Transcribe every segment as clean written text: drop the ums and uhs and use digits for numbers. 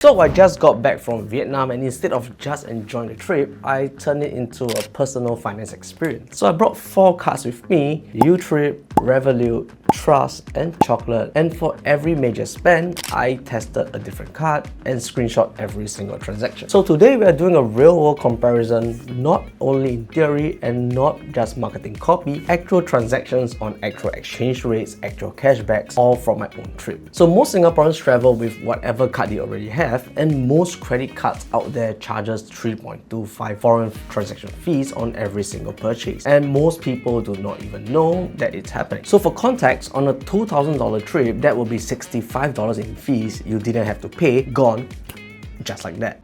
So I just got back from Vietnam, and instead of just enjoying the trip, I turned it into a personal finance experience. So I brought 4 cards with me: YouTrip, Revolut, Trust, and Chocolate. And for every major spend, I tested a different card and screenshot every single transaction. So today we are doing a real-world comparison, not only in theory and not just marketing copy, actual transactions on actual exchange rates, actual cashbacks, all from my own trip. So most Singaporeans travel with whatever card they already have, and most credit cards out there charges 3.25 foreign transaction fees on every single purchase, and most people do not even know that it's happening. So for context, on a $2,000 trip, that will be $65 in fees you didn't have to pay, gone just like that.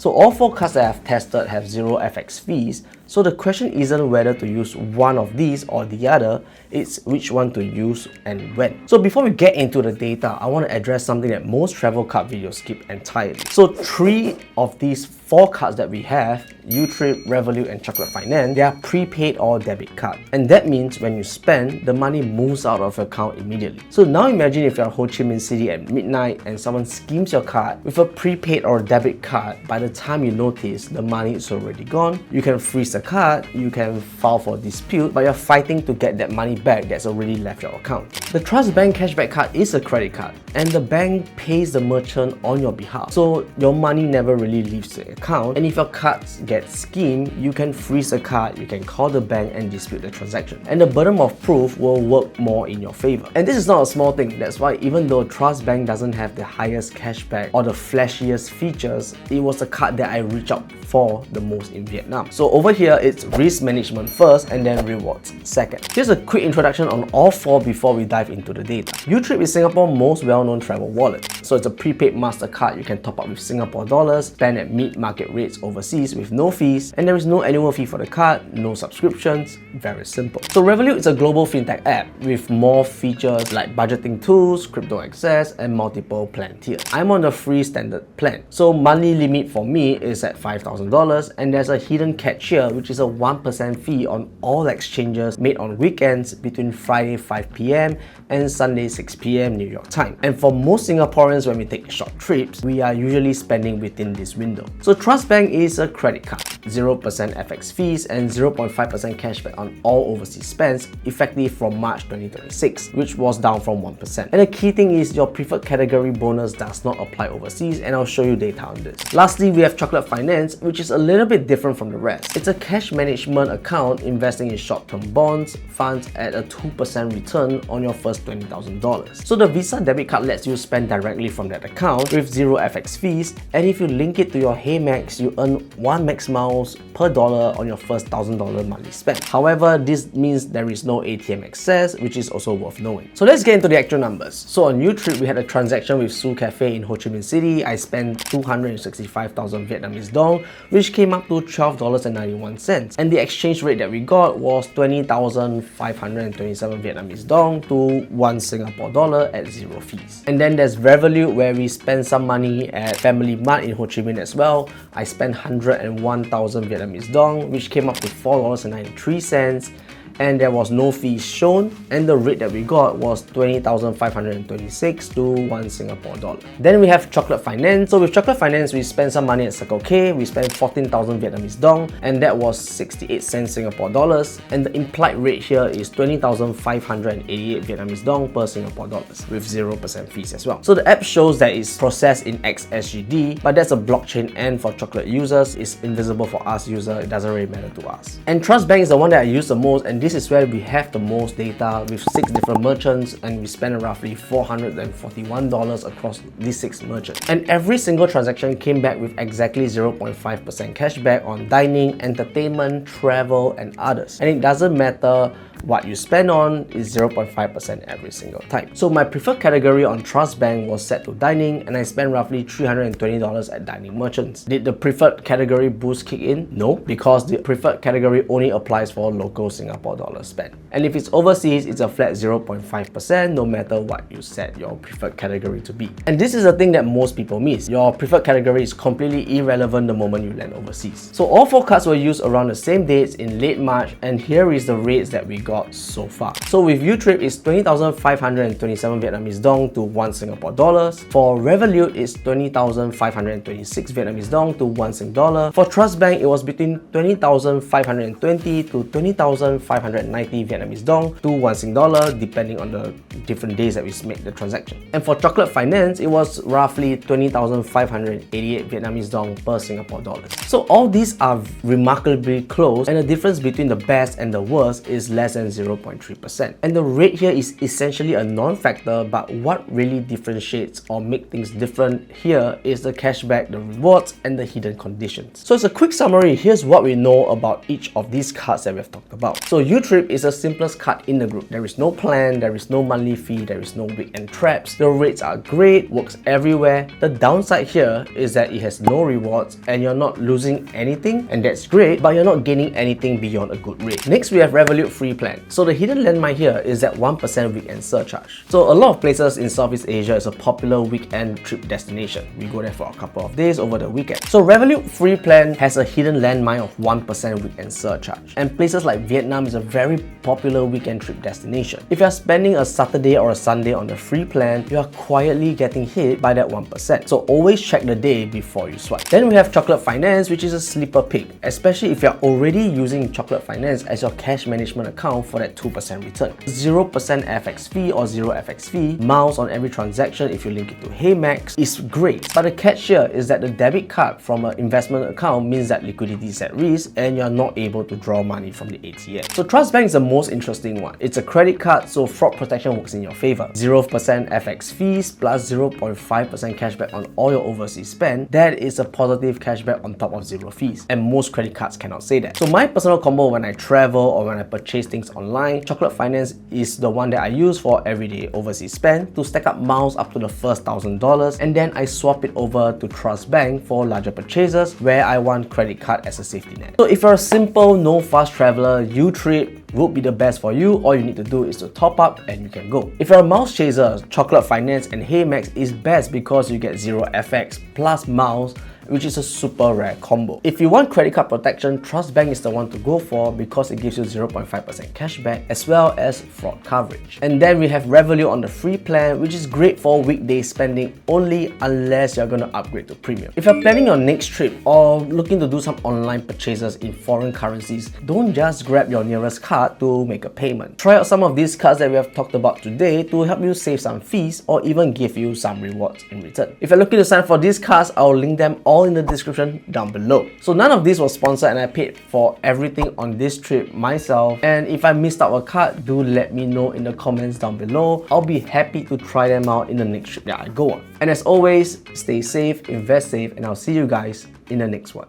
So all 4 cards that I've tested have 0 FX fees, so the question isn't whether to use one of these or the other, it's which one to use and when. So before we get into the data, I want to address something that most travel card videos skip entirely. So 3 of these 4 cards that we have, YouTrip, Revolut, and Chocolate Finance, they are prepaid or debit card. And that means when you spend, the money moves out of your account immediately. So now imagine if you're in Ho Chi Minh City at midnight and someone schemes your card with a prepaid or debit card. By the time you notice, the money is already gone. You can freeze the card, you can file for a dispute, but you're fighting to get that money back that's already left your account. The Trust Bank Cashback card is a credit card, and the bank pays the merchant on your behalf. So your money never really leaves the account, and if your cards get schemed, you can freeze the card, you can call the bank and dispute the transaction. And the burden of proof will work more in your favor. And this is not a small thing. That's why even though Trust Bank doesn't have the highest cashback or the flashiest features, it was a card that I reached out for the most in Vietnam. So over here, it's risk management first and then rewards second. Here's a quick introduction on all 4 before we dive into the data. YouTrip is Singapore's most well-known travel wallet. So it's a prepaid MasterCard you can top up with Singapore dollars, spend at mid-market rates overseas with no fees, and there is no annual fee for the card, no subscriptions, very simple. So Revolut is a global fintech app with more features like budgeting tools, crypto access, and multiple plan tiers. I'm on the free standard plan. So monthly limit for me is at $5,000, and there's a hidden catch here, which is a 1% fee on all exchanges made on weekends between Friday 5 PM and Sunday 6 PM New York time. And for most Singaporeans, when we take short trips, we are usually spending within this window. So Trust Bank is a credit card, 0% FX fees and 0.5% cashback on all overseas spends, effective from March 2026, which was down from 1%. And the key thing is your preferred category bonus does not apply overseas, and I'll show you data on this. Lastly, we have Chocolate Finance, which is a little bit different from the rest. It's a cash management account investing in short-term bonds, funds at a 2% return on your first $20,000. So the Visa debit card lets you spend directly from that account with 0 FX fees, and if you link it to your Max, you earn 1 max miles per dollar on your first $1,000 monthly spend. However, this means there is no ATM access, which is also worth knowing. So let's get into the actual numbers. So on YouTrip, we had a transaction with Su Cafe in Ho Chi Minh City. I spent 265,000 Vietnamese dong, which came up to $12.91. And the exchange rate that we got was 20,527 Vietnamese dong to 1 Singapore dollar at 0 fees. And then there's Revolut, where we spent some money at Family Mart in Ho Chi Minh as well. I spent 101,000 Vietnamese dong, which came up to $4.93. And there was no fees shown, and the rate that we got was 20,526 to 1 Singapore dollar. Then we have Chocolate Finance. So with Chocolate Finance, we spent some money at Circle K. We spent 14,000 Vietnamese dong, and that was 68 cents Singapore dollars. And the implied rate here is 20,588 Vietnamese dong per Singapore dollars with 0% fees as well. So the app shows that it's processed in XSGD, but that's a blockchain, and for Chocolate users, it's invisible for us users. It doesn't really matter to us. And Trust Bank is the one that I use the most, and this is where we have the most data with 6 different merchants, and we spent roughly $441 across these 6 merchants. And every single transaction came back with exactly 0.5% cashback on dining, entertainment, travel, and others. And it doesn't matter what you spend on, is 0.5% every single time. So my preferred category on Trust Bank was set to dining, and I spent roughly $320 at dining merchants. Did the preferred category boost kick in? No, because the preferred category only applies for local Singapore dollar spend. And if it's overseas, it's a flat 0.5% no matter what you set your preferred category to be. And this is the thing that most people miss. Your preferred category is completely irrelevant the moment you land overseas. So all 4 cards were used around the same dates in late March, and here is the rates that we got about so far. So with YouTrip, it's 20,527 Vietnamese dong to 1 Singapore dollars. For Revolut, it's 20,526 Vietnamese dong to 1 Sing dollar. For Trust Bank, it was between 20,520 to 20,590 Vietnamese dong to 1 Sing dollar, depending on the different days that we make the transaction. And for Chocolate Finance, it was roughly 20,588 Vietnamese dong per Singapore dollars. So all these are remarkably close, and the difference between the best and the worst is less than 0.3%. And the rate here is essentially a non-factor, but what really differentiates or make things different here is the cashback, the rewards, and the hidden conditions. So as a quick summary, here's what we know about each of these cards that we've talked about. So YouTrip is the simplest card in the group. There is no plan, there is no monthly fee, there is no weekend traps. The rates are great, works everywhere. The downside here is that it has no rewards and you're not losing anything, and that's great, but you're not gaining anything beyond a good rate. Next, we have Revolut free plan. So the hidden landmine here is that 1% weekend surcharge. So a lot of places in Southeast Asia is a popular weekend trip destination. We go there for a couple of days over the weekend. So Revolut free plan has a hidden landmine of 1% weekend surcharge. And places like Vietnam is a very popular weekend trip destination. If you're spending a Saturday or a Sunday on the free plan, you are quietly getting hit by that 1%. So always check the day before you swipe. Then we have Chocolate Finance, which is a sleeper pick, especially if you're already using Chocolate Finance as your cash management account for that 2% return. 0% FX fee or 0 FX fee, miles on every transaction if you link it to Maximise is great. But the catch here is that the debit card from an investment account means that liquidity is at risk and you're not able to draw money from the ATM. So Trust Bank is the most interesting one. It's a credit card, so fraud protection works in your favor. 0% FX fees plus 0.5% cashback on all your overseas spend. That is a positive cashback on top of 0 fees. And most credit cards cannot say that. So my personal combo when I travel or when I purchase things online, Chocolate Finance is the one that I use for everyday overseas spend to stack up miles up to the first $1,000, and then I swap it over to Trust Bank for larger purchases where I want credit card as a safety net. So if you're a simple, no fuss traveler, YouTrip would be the best for you. All you need to do is to top up and you can go. If you're a miles chaser, Chocolate Finance and Maximise is best because you get 0 FX plus miles, which is a super rare combo. If you want credit card protection, Trust Bank is the one to go for because it gives you 0.5% cashback as well as fraud coverage. And then we have Revolut on the free plan, which is great for weekday spending only unless you're going to upgrade to premium. If you're planning your next trip or looking to do some online purchases in foreign currencies, don't just grab your nearest card to make a payment. Try out some of these cards that we have talked about today to help you save some fees or even give you some rewards in return. If you're looking to sign up for these cards, I'll link them all in the description down below. So none of this was sponsored and I paid for everything on this trip myself. And if I missed out a card, do let me know in the comments down below. I'll be happy to try them out in the next trip that I go on. And as always, stay safe, invest safe, and I'll see you guys in the next one.